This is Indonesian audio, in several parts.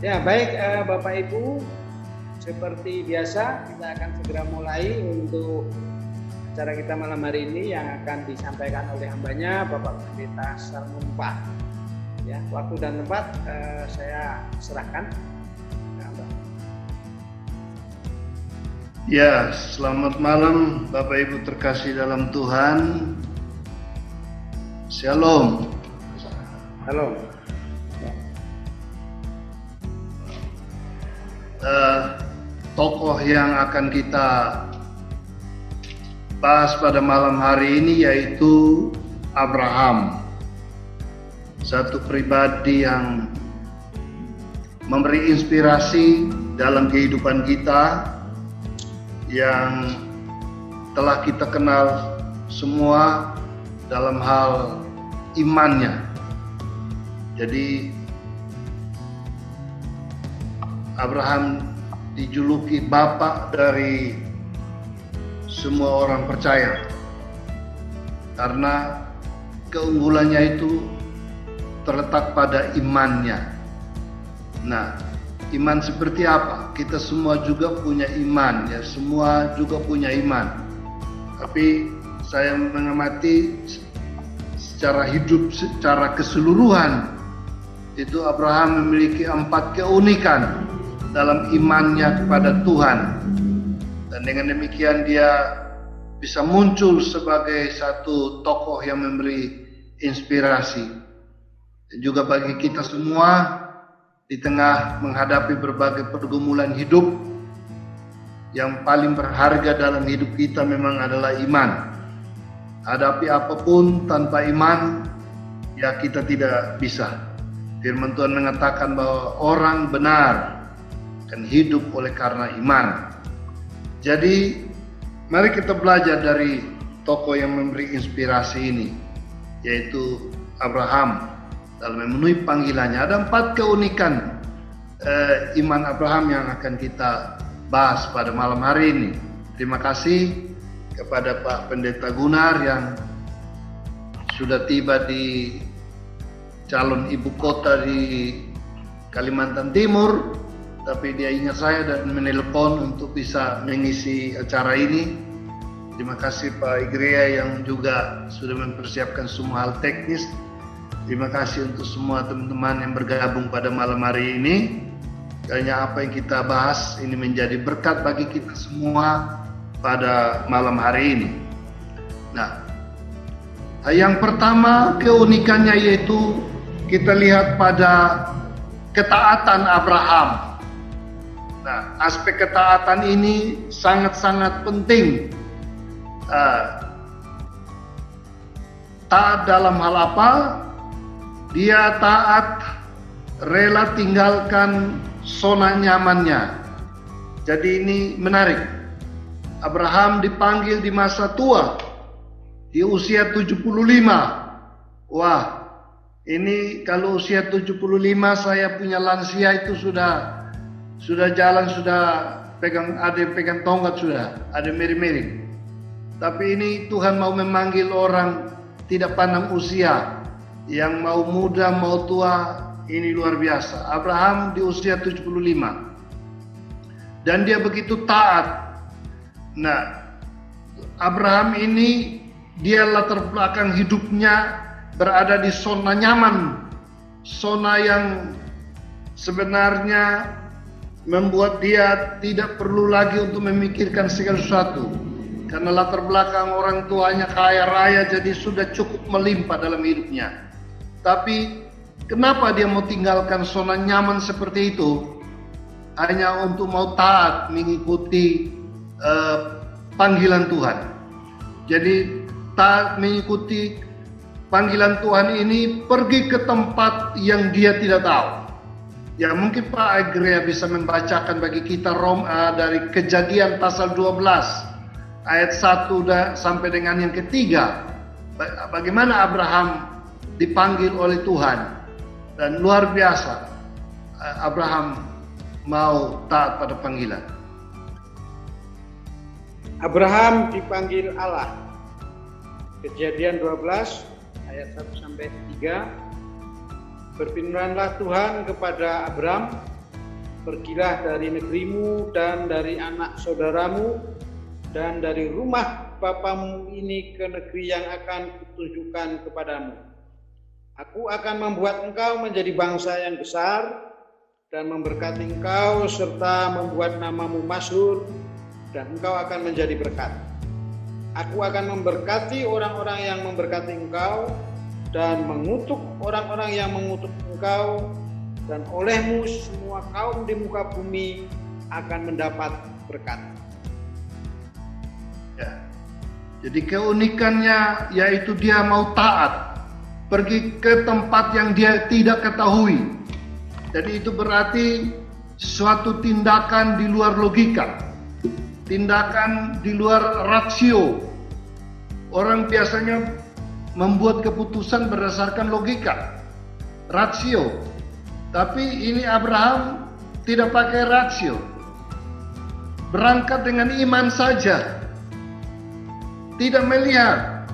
Ya, baik Bapak Ibu, seperti biasa kita akan segera mulai untuk acara kita malam hari ini yang akan disampaikan oleh hambanya Bapak Pendeta Sarmumpah. Ya, waktu dan tempat saya serahkan. Ya, selamat malam Bapak Ibu terkasih dalam Tuhan. Shalom. Halo. Tokoh yang akan kita bahas pada malam hari ini yaitu Abraham. Satu pribadi yang memberi inspirasi dalam kehidupan kita, yang telah kita kenal semua dalam hal imannya. Jadi Abraham dijuluki bapak dari semua orang percaya karena keunggulannya itu terletak pada imannya. Nah, iman seperti apa? Kita semua juga punya iman, ya, semua juga punya iman. Tapi saya mengamati secara hidup, secara keseluruhan, itu Abraham memiliki 4 keunikan dalam imannya kepada Tuhan, dan dengan demikian dia bisa muncul sebagai satu tokoh yang memberi inspirasi. Dan juga bagi kita semua di tengah menghadapi berbagai pergumulan hidup, yang paling berharga dalam hidup kita memang adalah iman. Hadapi apapun tanpa iman, ya kita tidak bisa. Firman Tuhan mengatakan bahwa orang benar akan hidup oleh karena iman. Jadi mari kita belajar dari tokoh yang memberi inspirasi ini, yaitu Abraham dalam memenuhi panggilannya. Ada 4 keunikan iman Abraham yang akan kita bahas pada malam hari ini. Terima kasih kepada Pak Pendeta Gunar yang sudah tiba di calon ibu kota di Kalimantan Timur, tapi dia ingat saya dan menelpon untuk bisa mengisi acara ini. Terima kasih Pak Igrea yang juga sudah mempersiapkan semua hal teknis. Terima kasih untuk semua teman-teman yang bergabung pada malam hari ini. Kiranya apa yang kita bahas ini menjadi berkat bagi kita semua pada malam hari ini. Nah, yang pertama keunikannya yaitu kita lihat pada ketaatan Abraham. Nah, aspek ketaatan ini sangat-sangat penting. Taat dalam hal apa? Dia taat, rela tinggalkan zona nyamannya. Jadi ini menarik. Abraham dipanggil di masa tua, di usia 75. Wah, ini kalau usia 75 saya punya lansia itu sudah jalan, sudah pegang, ada yang pegang tongkat, sudah ada miring-miring. Tapi ini Tuhan mau memanggil orang tidak pandang usia, yang mau muda mau tua, ini luar biasa. Abraham di usia 75 dan dia begitu taat. Nah, Abraham ini dia latar belakang hidupnya berada di zona nyaman, zona yang sebenarnya membuat dia tidak perlu lagi untuk memikirkan segala sesuatu, karena latar belakang orang tuanya kaya raya, jadi sudah cukup melimpah dalam hidupnya. Tapi kenapa dia mau tinggalkan zona nyaman seperti itu hanya untuk mau taat mengikuti panggilan Tuhan? Jadi taat mengikuti panggilan Tuhan ini, pergi ke tempat yang dia tidak tahu. Ya, mungkin Pak Agrea bisa membacakan bagi kita dari Kejadian pasal 12 ayat 1 sampai dengan yang ketiga. Bagaimana Abraham dipanggil oleh Tuhan, dan luar biasa Abraham mau taat pada panggilan. Abraham dipanggil Allah. Kejadian 12 ayat 1 sampai 3. Berfirmanlah Tuhan kepada Abram, pergilah dari negerimu dan dari anak saudaramu dan dari rumah bapamu ini ke negeri yang akan kutunjukkan kepadamu. Aku akan membuat engkau menjadi bangsa yang besar dan memberkati engkau serta membuat namamu masyhur, dan engkau akan menjadi berkat. Aku akan memberkati orang-orang yang memberkati engkau dan mengutuk orang-orang yang mengutuk engkau, dan olehmu semua kaum di muka bumi akan mendapat berkat. Ya. Jadi keunikannya yaitu dia mau taat, pergi ke tempat yang dia tidak ketahui. Jadi itu berarti suatu tindakan di luar logika, tindakan di luar rasio. Orang biasanya membuat keputusan berdasarkan logika, rasio. Tapi ini Abraham tidak pakai rasio, berangkat dengan iman saja, tidak melihat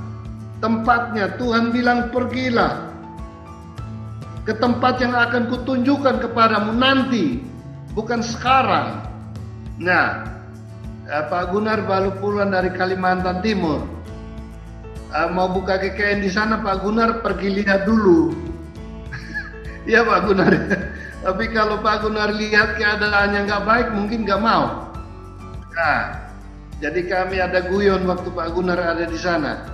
tempatnya. Tuhan bilang pergilah ke tempat yang akan kutunjukkan kepadamu nanti, bukan sekarang. Nah, Pak Gunar baru pulang dari Kalimantan Timur, mau buka KKN di sana. Pak Gunar pergi lihat dulu. Iya Pak Gunar. Tapi kalau Pak Gunar lihat keadaannya nggak baik, mungkin nggak mau. Nah, jadi kami ada guyon waktu Pak Gunar ada di sana.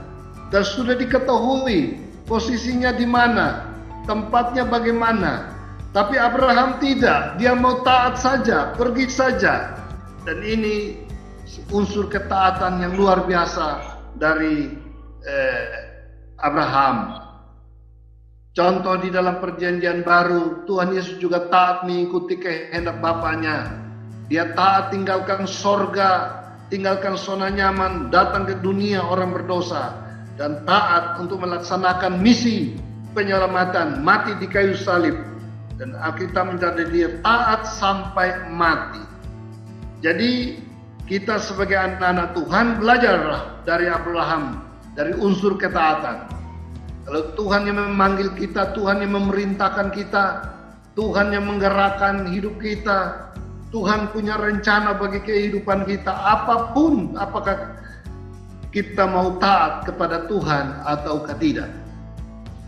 Dan sudah diketahui posisinya di mana, tempatnya bagaimana. Tapi Abraham tidak, dia mau taat saja, pergi saja. Dan ini unsur ketaatan yang luar biasa dari Abraham. Contoh di dalam perjanjian baru, Tuhan Yesus juga taat mengikuti kehendak Bapaknya. Dia taat tinggalkan sorga, tinggalkan zona nyaman, datang ke dunia orang berdosa, dan taat untuk melaksanakan misi penyelamatan, mati di kayu salib. Dan Alkitab mencatat dia taat sampai mati. Jadi kita sebagai anak-anak Tuhan belajarlah dari Abraham, dari unsur ketaatan. Kalau Tuhan yang memanggil kita, Tuhan yang memerintahkan kita, Tuhan yang menggerakkan hidup kita, Tuhan punya rencana bagi kehidupan kita, apapun, apakah kita mau taat kepada Tuhan ataukah tidak.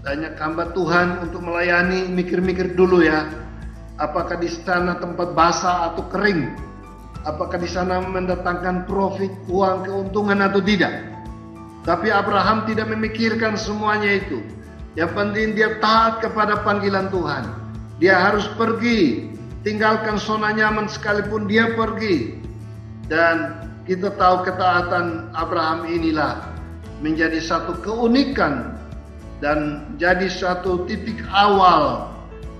Banyak hamba Tuhan untuk melayani, mikir-mikir dulu ya, apakah di sana tempat basah atau kering, apakah di sana mendatangkan profit, uang, keuntungan atau tidak. Tapi Abraham tidak memikirkan semuanya itu. Yang penting dia taat kepada panggilan Tuhan. Dia harus pergi, tinggalkan zona nyaman sekalipun dia pergi. Dan kita tahu ketaatan Abraham inilah menjadi satu keunikan dan jadi satu titik awal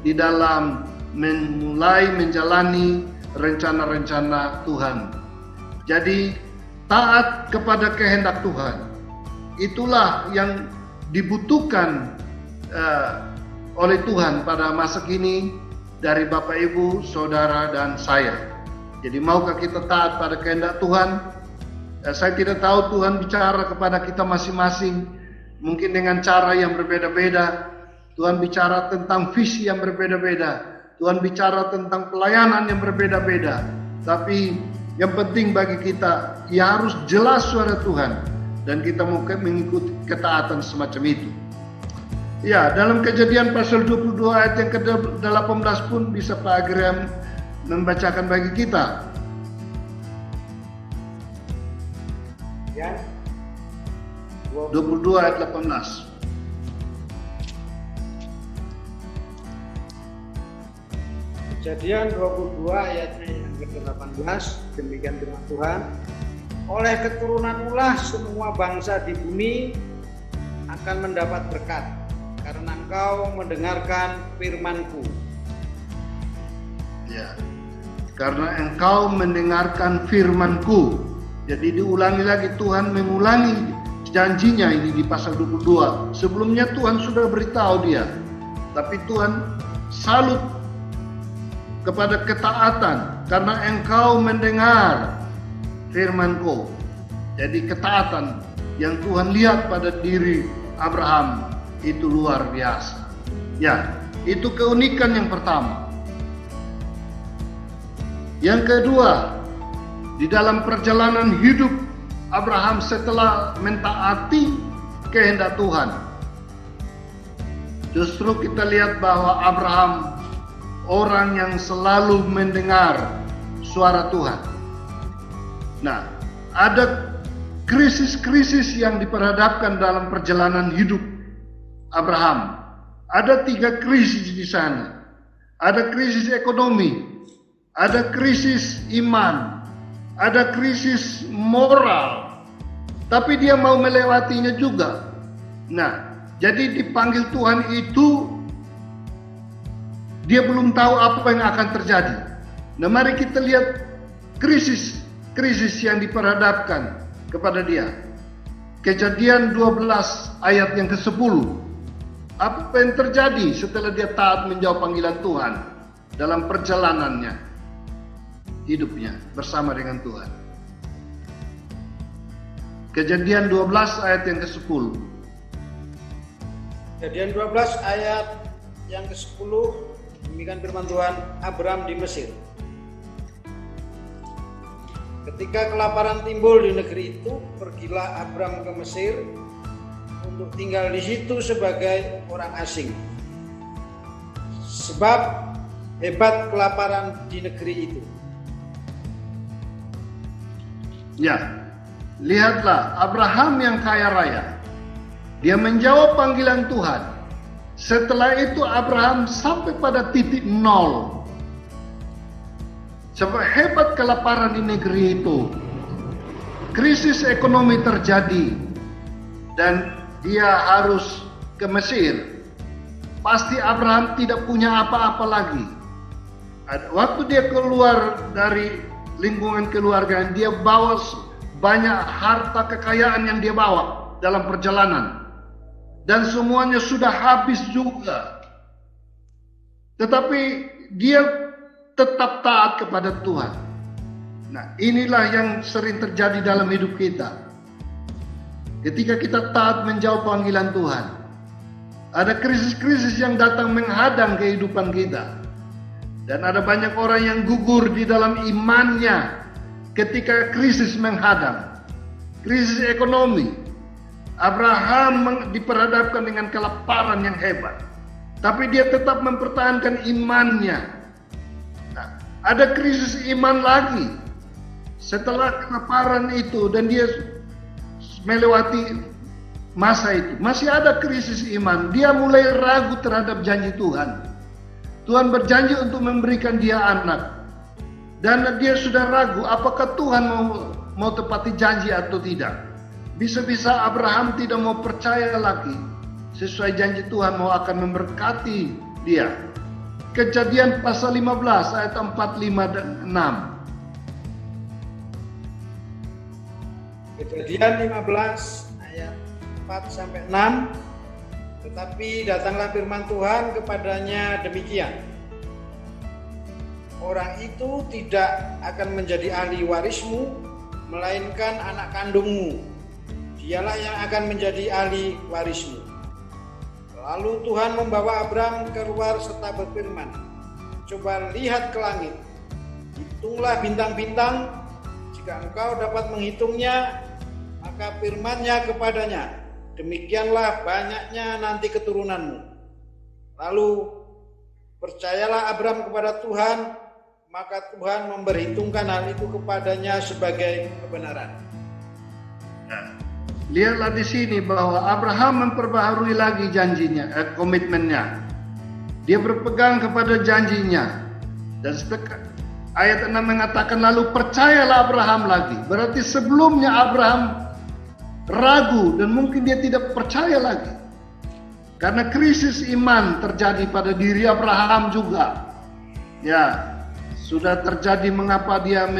di dalam memulai menjalani rencana-rencana Tuhan. Jadi taat kepada kehendak Tuhan. Itulah yang dibutuhkan oleh Tuhan pada masa kini dari Bapak Ibu, Saudara dan saya. Jadi maukah kita taat pada kehendak Tuhan? Saya tidak tahu Tuhan bicara kepada kita masing-masing, mungkin dengan cara yang berbeda-beda. Tuhan bicara tentang visi yang berbeda-beda. Tuhan bicara tentang pelayanan yang berbeda-beda. Tapi yang penting bagi kita, ya harus jelas suara Tuhan. Dan kita mau mengikuti ketaatan semacam itu. Ya, dalam Kejadian pasal 22 ayat yang ke-18 pun bisa Pak Agriam membacakan bagi kita. Ya. 22 ayat 18. Kejadian 22 ayatnya yang ke-18, demikian firman Tuhan. Oleh keturunan ulah semua bangsa di bumi akan mendapat berkat, karena engkau mendengarkan firman-Ku. Ya, karena engkau mendengarkan firman-Ku. Jadi diulangi lagi, Tuhan mengulangi janjinya ini di pasal 22. Sebelumnya Tuhan sudah beritahu dia, tapi Tuhan salut kepada ketaatan karena engkau mendengar firman-Ku. Jadi ketaatan yang Tuhan lihat pada diri Abraham itu luar biasa. Ya, itu keunikan yang pertama. Yang kedua, di dalam perjalanan hidup Abraham setelah mentaati kehendak Tuhan, justru kita lihat bahwa Abraham orang yang selalu mendengar suara Tuhan. Nah, ada krisis-krisis yang diperhadapkan dalam perjalanan hidup Abraham. Ada 3 krisis di sana. Ada krisis ekonomi, ada krisis iman, ada krisis moral. Tapi dia mau melewatinya juga. Nah, jadi dipanggil Tuhan itu dia belum tahu apa yang akan terjadi. Nah, mari kita lihat krisis yang diperhadapkan kepada dia. Kejadian 12 ayat yang ke-10. Apa yang terjadi setelah dia taat menjawab panggilan Tuhan dalam perjalanannya hidupnya bersama dengan Tuhan? Kejadian 12 ayat yang ke-10. Kejadian 12 ayat yang ke-10, demikian firman Tuhan. Abram di Mesir. Ketika kelaparan timbul di negeri itu, pergilah Abram ke Mesir untuk tinggal di situ sebagai orang asing. Sebab hebat kelaparan di negeri itu. Ya, lihatlah Abraham yang kaya raya. Dia menjawab panggilan Tuhan. Setelah itu Abraham sampai pada titik nol. Sebab hebat kelaparan di negeri itu. Krisis ekonomi terjadi. Dan dia harus ke Mesir. Pasti Abraham tidak punya apa-apa lagi. Waktu dia keluar dari lingkungan keluarga, dia bawa banyak harta kekayaan yang dia bawa dalam perjalanan. Dan semuanya sudah habis juga. Tetapi dia tetap taat kepada Tuhan. Nah, inilah yang sering terjadi dalam hidup kita. Ketika kita taat menjawab panggilan Tuhan, ada krisis-krisis yang datang menghadang kehidupan kita. Dan ada banyak orang yang gugur di dalam imannya ketika krisis menghadang. Krisis ekonomi. Abraham diperhadapkan dengan kelaparan yang hebat. Tapi dia tetap mempertahankan imannya. Nah, ada krisis iman lagi. Setelah kelaparan itu dan dia melewati masa itu, masih ada krisis iman. Dia mulai ragu terhadap janji Tuhan. Tuhan berjanji untuk memberikan dia anak. Dan dia sudah ragu apakah Tuhan mau tepati janji atau tidak. Bisa-bisa Abraham tidak mau percaya lagi sesuai janji Tuhan mau akan memberkati dia. Kejadian pasal 15 ayat 4, 5 dan 6. Kejadian 15 ayat 4 sampai 6. Tetapi datanglah firman Tuhan kepadanya demikian. Orang itu tidak akan menjadi ahli warismu, melainkan anak kandungmu. Dialah yang akan menjadi ahli warismu. Lalu Tuhan membawa Abram keluar serta berfirman, coba lihat ke langit, hitunglah bintang-bintang, jika engkau dapat menghitungnya, maka firman-Nya kepadanya, demikianlah banyaknya nanti keturunanmu. Lalu percayalah Abram kepada Tuhan, maka Tuhan memperhitungkan hal itu kepadanya sebagai kebenaran. Nah, lihatlah di sini bahwa Abraham memperbaharui lagi janjinya, komitmennya. Dia berpegang kepada janjinya. Dan ayat 6 mengatakan lalu percayalah Abraham lagi. Berarti sebelumnya Abraham ragu dan mungkin dia tidak percaya lagi. Karena krisis iman terjadi pada diri Abraham juga. Ya, sudah terjadi mengapa dia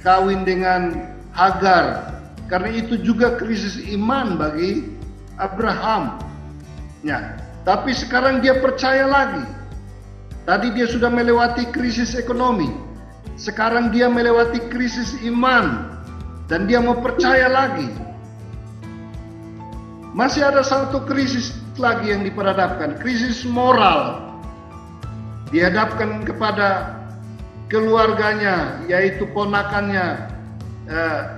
kawin dengan Hagar. Karena itu juga krisis iman bagi Abraham. Ya, tapi sekarang dia percaya lagi. Tadi dia sudah melewati krisis ekonomi. Sekarang dia melewati krisis iman. Dan dia mau percaya lagi. Masih ada satu krisis lagi yang diperhadapkan. Krisis moral. Dihadapkan kepada keluarganya, yaitu ponakannya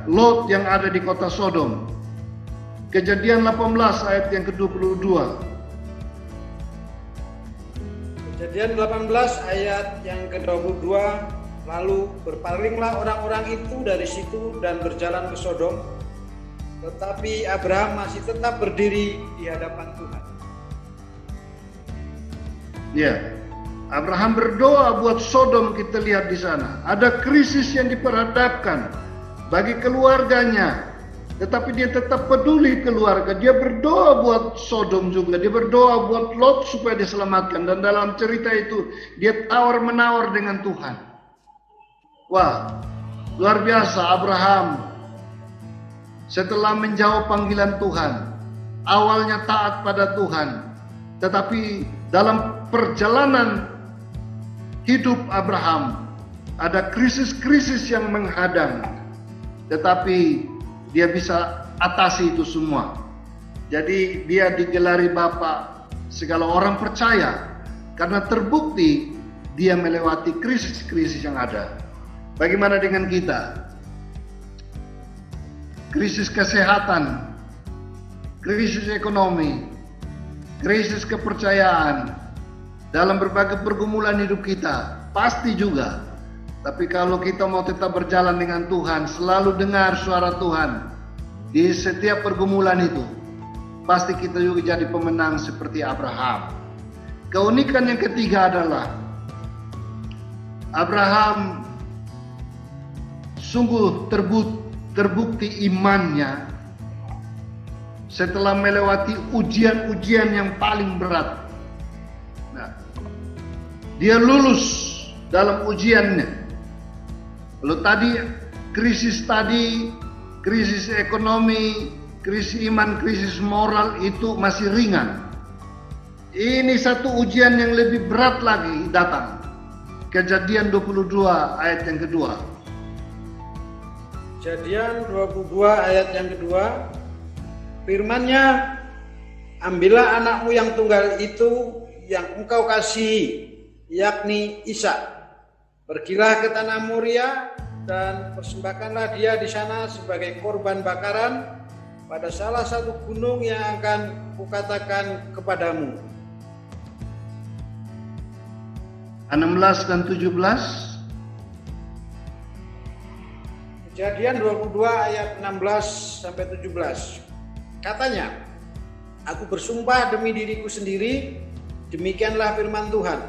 Lot yang ada di kota Sodom. Kejadian 18 ayat yang ke-22. Kejadian 18 ayat yang ke-22, lalu berpalinglah orang-orang itu dari situ dan berjalan ke Sodom, tetapi Abraham masih tetap berdiri di hadapan Tuhan. Ya, Abraham berdoa buat Sodom, kita lihat di sana. Ada krisis yang diperhadapkan bagi keluarganya, tetapi dia tetap peduli keluarga. Dia berdoa buat Sodom juga. Dia berdoa buat Lot supaya diselamatkan. Dan dalam cerita itu dia tawar-menawar dengan Tuhan. Wah, luar biasa Abraham. Setelah menjawab panggilan Tuhan, awalnya taat pada Tuhan, tetapi dalam perjalanan hidup Abraham ada krisis-krisis yang menghadang, tetapi dia bisa atasi itu semua. Jadi dia digelari Bapak segala orang percaya karena terbukti dia melewati krisis-krisis yang ada. Bagaimana dengan kita? Krisis kesehatan, krisis ekonomi, krisis kepercayaan, dalam berbagai pergumulan hidup kita, pasti juga. Tapi kalau kita mau tetap berjalan dengan Tuhan, selalu dengar suara Tuhan di setiap pergumulan itu, pasti kita juga jadi pemenang seperti Abraham. Keunikan yang ketiga adalah Abraham sungguh terbukti imannya setelah melewati ujian-ujian yang paling berat. Nah, dia lulus dalam ujiannya. Kalau tadi krisis ekonomi, krisis iman, krisis moral itu masih ringan. Ini satu ujian yang lebih berat lagi datang. Kejadian 22 ayat yang kedua. Kejadian 22 ayat yang kedua, firman-Nya, ambillah anakmu yang tunggal itu yang engkau kasihi, yakni Ishak. Pergilah ke tanah Moria dan persembahkanlah dia di sana sebagai korban bakaran pada salah satu gunung yang akan kukatakan kepadamu. 16 dan 17. Kejadian 22 ayat 16 sampai 17. Katanya, aku bersumpah demi diriku sendiri, demikianlah firman Tuhan,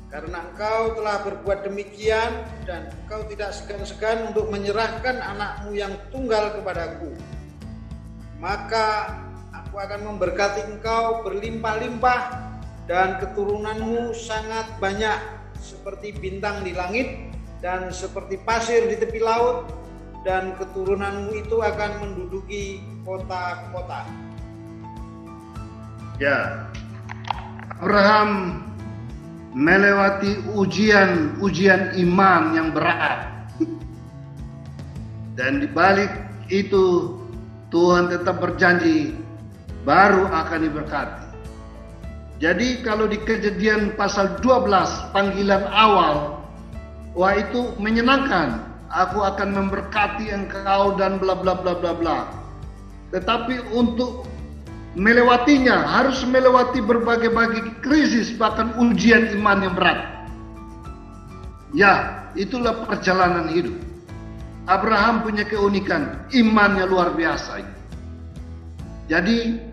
karena engkau telah berbuat demikian dan engkau tidak segan-segan untuk menyerahkan anakmu yang tunggal kepadaku, maka aku akan memberkati engkau berlimpah-limpah dan keturunanmu sangat banyak seperti bintang di langit dan seperti pasir di tepi laut, dan keturunanmu itu akan menduduki kota-kota. Ya, Abraham melewati ujian iman yang berat. Dan di balik itu Tuhan tetap berjanji baru akan diberkati. Jadi kalau di Kejadian pasal 12 panggilan awal, wah itu menyenangkan. Aku akan memberkati engkau dan bla bla bla bla bla. Tetapi untuk melewatinya harus melewati berbagai krisis, bahkan ujian iman yang berat. Ya, itulah perjalanan hidup. Abraham punya keunikan, imannya luar biasa. Jadi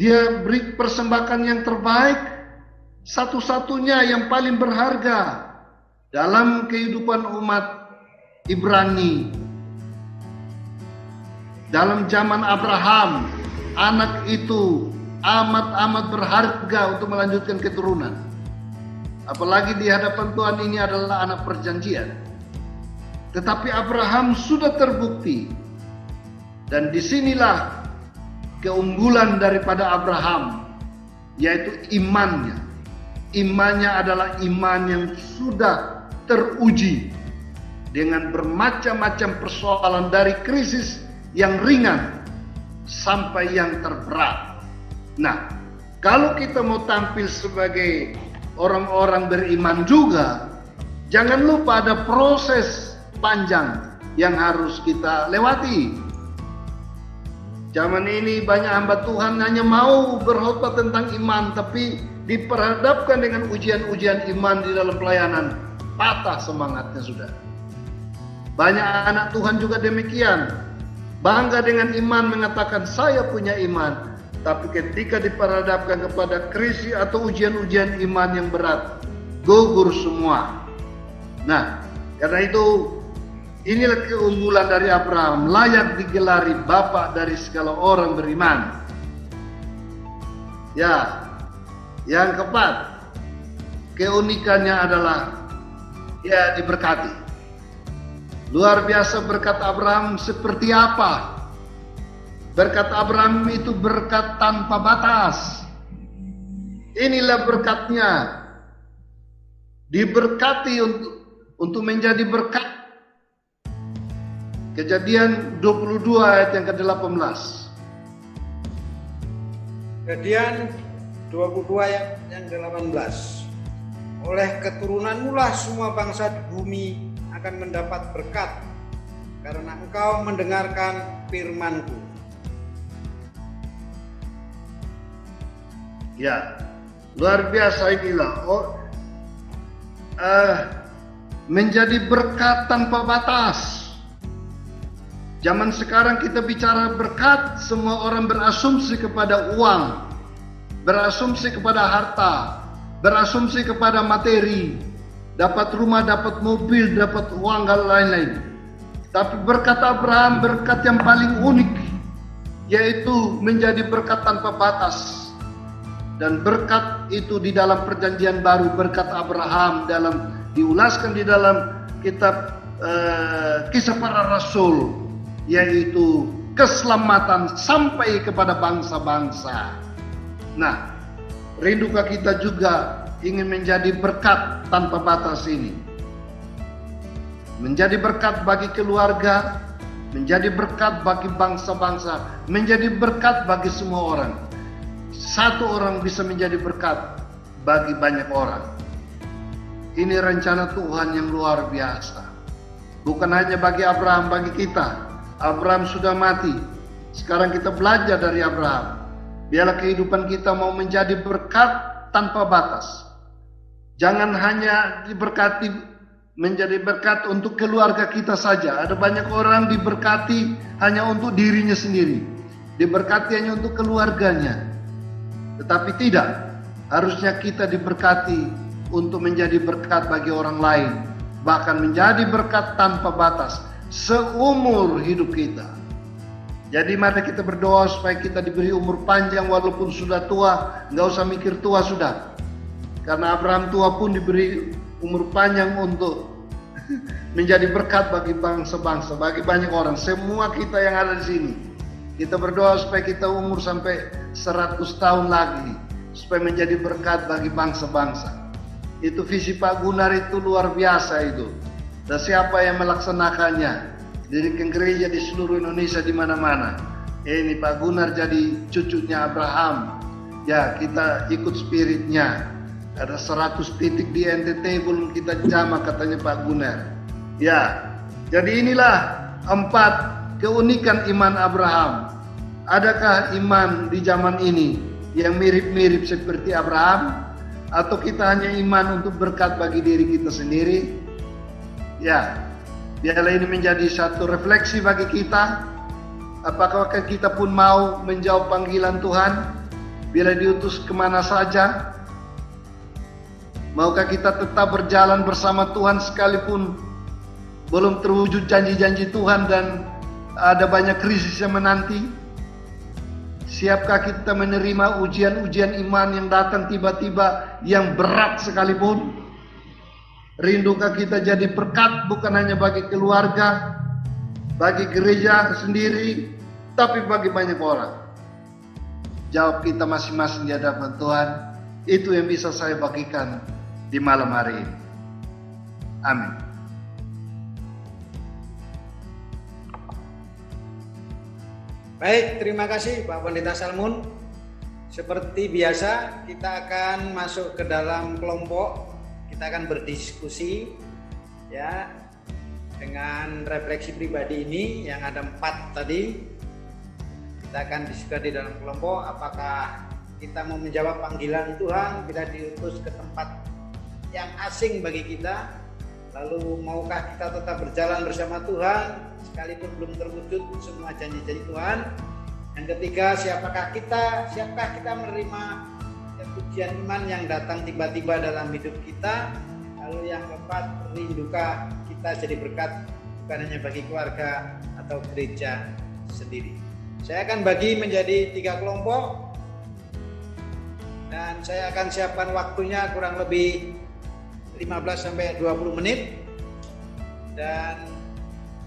dia beri persembahan yang terbaik, satu-satunya yang paling berharga dalam kehidupan umat Ibrani. Dalam zaman Abraham, anak itu amat berharga untuk melanjutkan keturunan. Apalagi di hadapan Tuhan ini adalah anak perjanjian. Tetapi Abraham sudah terbukti. Dan disinilah keunggulan daripada Abraham, yaitu imannya. Imannya adalah iman yang sudah teruji dengan bermacam-macam persoalan, dari krisis yang ringan sampai yang terberat. Nah, kalau kita mau tampil sebagai orang-orang beriman juga, Jangan lupa ada proses panjang yang harus kita lewati. Zaman ini banyak hamba Tuhan hanya mau berkhotbah tentang iman, tapi diperhadapkan dengan ujian-ujian iman di dalam pelayanan, patah semangatnya sudah. Banyak anak Tuhan juga demikian, bangga dengan iman, mengatakan saya punya iman, tapi ketika diperhadapkan kepada krisis atau ujian-ujian iman yang berat, gugur semua. Nah, karena itu inilah keunggulan dari Abraham, layak digelari bapak dari segala orang beriman. Ya, yang keempat, keunikannya adalah ya diberkati. Luar biasa berkat Abraham seperti apa? Berkat Abraham itu berkat tanpa batas. Inilah berkatnya. Diberkati untuk menjadi berkat. Kejadian 22 ayat yang ke-18. Kejadian 22 ayat yang ke-18. Oleh keturunanmu lah semua bangsa di bumi akan mendapat berkat, karena engkau mendengarkan firman-Ku. Ya, luar biasa inilah. Menjadi berkat tanpa batas. Zaman sekarang kita bicara berkat, semua orang berasumsi kepada uang, berasumsi kepada harta, berasumsi kepada materi, dapat rumah, dapat mobil, dapat uang, dan lain-lain. Tapi berkat Abraham, berkat yang paling unik, yaitu menjadi berkat tanpa batas. Dan berkat itu di dalam perjanjian baru, berkat Abraham diulaskan di dalam kitab Kisah Para Rasul, yaitu keselamatan sampai kepada bangsa-bangsa. Nah, rindukah kita juga ingin menjadi berkat tanpa batas ini? Menjadi berkat bagi keluarga, menjadi berkat bagi bangsa-bangsa, menjadi berkat bagi semua orang. Satu orang bisa menjadi berkat bagi banyak orang. Ini rencana Tuhan yang luar biasa. Bukan hanya bagi Abraham, bagi kita. Abraham sudah mati. Sekarang kita belajar dari Abraham. Biarlah kehidupan kita mau menjadi berkat tanpa batas. Jangan hanya diberkati menjadi berkat untuk keluarga kita saja. Ada banyak orang diberkati hanya untuk dirinya sendiri. Diberkati hanya untuk keluarganya. Tetapi tidak, harusnya kita diberkati untuk menjadi berkat bagi orang lain, bahkan menjadi berkat tanpa batas seumur hidup kita. Jadi mari kita berdoa supaya kita diberi umur panjang walaupun sudah tua. Nggak usah mikir tua sudah, karena Abraham tua pun diberi umur panjang untuk menjadi berkat bagi bangsa-bangsa, bagi banyak orang. Semua kita yang ada di sini, kita berdoa supaya kita umur sampai 100 tahun lagi, supaya menjadi berkat bagi bangsa-bangsa. Itu visi Pak Gunar, itu luar biasa itu. Dan siapa yang melaksanakannya? Dirikan gereja di seluruh Indonesia di mana-mana. Ini Pak Gunar jadi cucunya Abraham. Ya, kita ikut spiritnya. Ada 100 titik di NTT belum kita jamah katanya Pak Gunar. Ya, jadi inilah 4 keunikan iman Abraham. Adakah iman di zaman ini yang mirip-mirip seperti Abraham? Atau kita hanya iman untuk berkat bagi diri kita sendiri? Ya, biarlah ini menjadi satu refleksi bagi kita. Apakah kita pun mau menjawab panggilan Tuhan bila diutus kemana saja? Maukah kita tetap berjalan bersama Tuhan sekalipun belum terwujud janji-janji Tuhan dan ada banyak krisis yang menanti? Siapkah kita menerima ujian-ujian iman yang datang tiba-tiba yang berat sekalipun? Rindukah kita jadi berkat bukan hanya bagi keluarga, bagi gereja sendiri, tapi bagi banyak orang? Jawab kita masing-masing di hadapan Tuhan. Itu yang bisa saya bagikan di malam hari ini. Amin. Baik, terima kasih Pak Pendeta Salmun. Seperti biasa, kita akan masuk ke dalam kelompok. Kita akan berdiskusi Ya, dengan refleksi pribadi ini yang ada 4 tadi, kita akan diskusi di dalam kelompok. Apakah kita mau menjawab panggilan Tuhan bila diutus ke tempat yang asing bagi kita? Lalu maukah kita tetap berjalan bersama Tuhan sekalipun belum terwujud semua janji-janji Tuhan? Yang ketiga, siapkah kita menerima ujian iman yang datang tiba-tiba dalam hidup kita? Lalu yang keempat, rindukah kita jadi berkat bukan hanya bagi keluarga atau gereja sendiri? Saya akan bagi menjadi 3 kelompok dan saya akan siapkan waktunya kurang lebih 15-20 menit, dan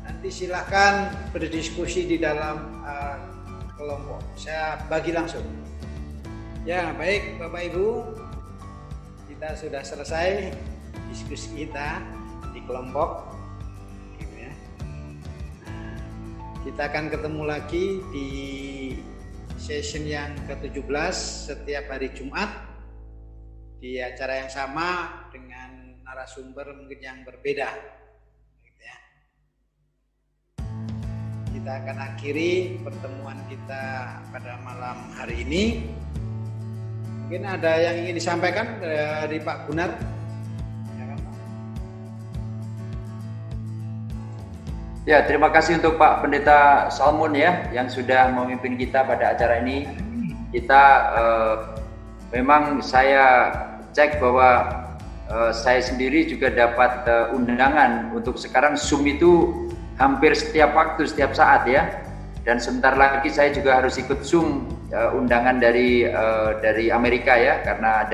nanti silahkan berdiskusi di dalam kelompok. Saya bagi langsung. Ya, baik Bapak Ibu, kita sudah selesai diskusi kita di kelompok. Kita akan ketemu lagi di session yang ke-17 setiap hari Jumat di acara yang sama dengan narasumber mungkin yang berbeda. Kita akan akhiri pertemuan kita pada malam hari ini. Mungkin ada yang ingin disampaikan dari Pak Gunar? Ya, terima kasih untuk Pak Pendeta Salmon ya yang sudah memimpin kita pada acara ini. Kita memang saya cek bahwa saya sendiri juga dapat undangan untuk sekarang Zoom itu hampir setiap waktu, setiap saat ya. Dan sebentar lagi saya juga harus ikut Zoom undangan dari Amerika ya, karena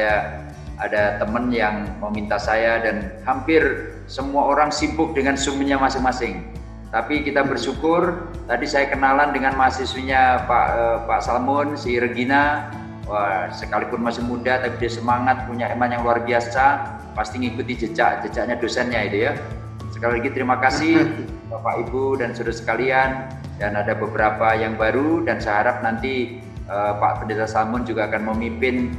ada teman yang meminta saya dan hampir semua orang sibuk dengan Zoom-nya masing-masing. Tapi kita bersyukur, tadi saya kenalan dengan mahasiswinya Pak Salmon, si Regina. Wah, sekalipun masih muda tapi dia semangat, punya iman yang luar biasa, pasti ngikuti jejaknya dosennya itu ya. Sekali lagi terima kasih Bapak Ibu dan saudara sekalian, dan ada beberapa yang baru dan saya harap nanti Pak Pendeta Salmon juga akan memimpin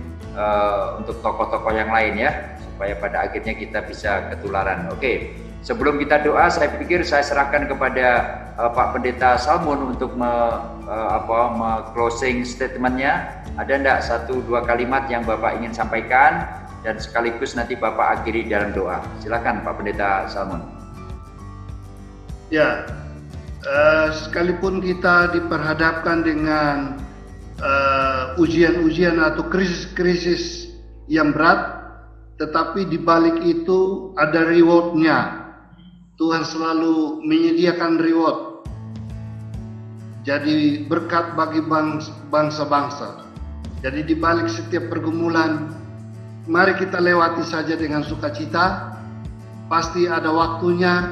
untuk tokoh-tokoh yang lain ya, supaya pada akhirnya kita bisa ketularan. Oke. Sebelum kita doa, saya pikir saya serahkan kepada Pak Pendeta Salmon untuk closing statementnya. Ada enggak 1-2 kalimat yang Bapak ingin sampaikan dan sekaligus nanti Bapak akhiri dalam doa. Silakan Pak Pendeta Salmon. Ya, sekalipun kita diperhadapkan dengan ujian-ujian atau krisis-krisis yang berat, tetapi di balik itu ada reward-nya. Tuhan selalu menyediakan reward. Jadi berkat bagi bangsa-bangsa. Jadi di balik setiap pergumulan, mari kita lewati saja dengan sukacita. Pasti ada waktunya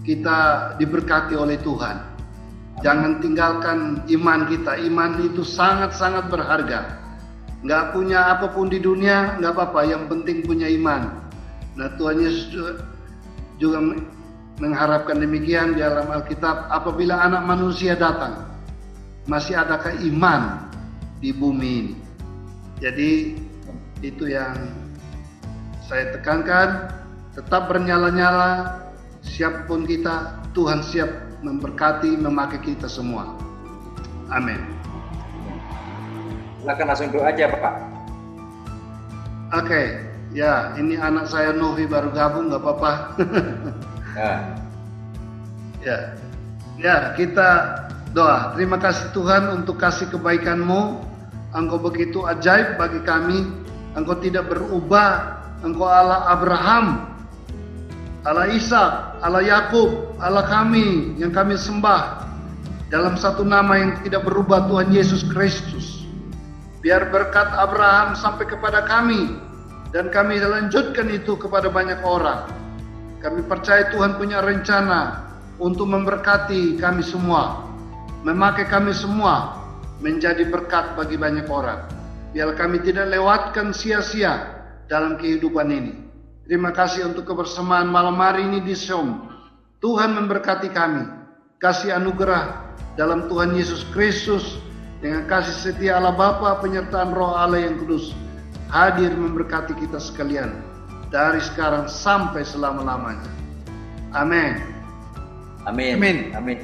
kita diberkati oleh Tuhan. Jangan tinggalkan iman kita. Iman itu sangat-sangat berharga. Nggak punya apapun di dunia, nggak apa-apa. Yang penting punya iman. Nah, Tuhan Yesus juga mengharapkan demikian di dalam Alkitab. Apabila anak manusia datang, masih adakah iman di bumi ini? Jadi itu yang saya tekankan. Tetap bernyala-nyala. Siapapun kita, Tuhan siap memberkati, memakai kita semua. Amin. Silakan langsung doa aja Pak. Oke, ya ini anak saya Novi baru gabung, nggak apa-apa. Ya, kita doa. Terima kasih Tuhan untuk kasih kebaikan-Mu. Engkau begitu ajaib bagi kami. Engkau tidak berubah. Engkau Allah Abraham, Allah Ishak, Allah Yakub, Allah kami yang kami sembah dalam satu nama yang tidak berubah, Tuhan Yesus Kristus. Biar berkat Abraham sampai kepada kami dan kami lanjutkan itu kepada banyak orang. Kami percaya Tuhan punya rencana untuk memberkati kami semua, memakai kami semua menjadi berkat bagi banyak orang. Biar kami tidak lewatkan sia-sia dalam kehidupan ini. Terima kasih untuk kebersamaan malam hari ini di Zoom. Tuhan memberkati kami. Kasih anugerah dalam Tuhan Yesus Kristus dengan kasih setia Allah Bapa, penyertaan Roh Allah yang kudus hadir memberkati kita sekalian dari sekarang sampai selama-lamanya. Amin. Amin. Amin. Amin.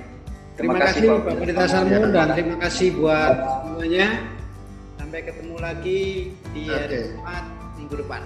Terima kasih Pak Pendeta Pendeta Salmon dan terima kasih buat semuanya. Sampai ketemu lagi di hari Oke. Jumat minggu depan.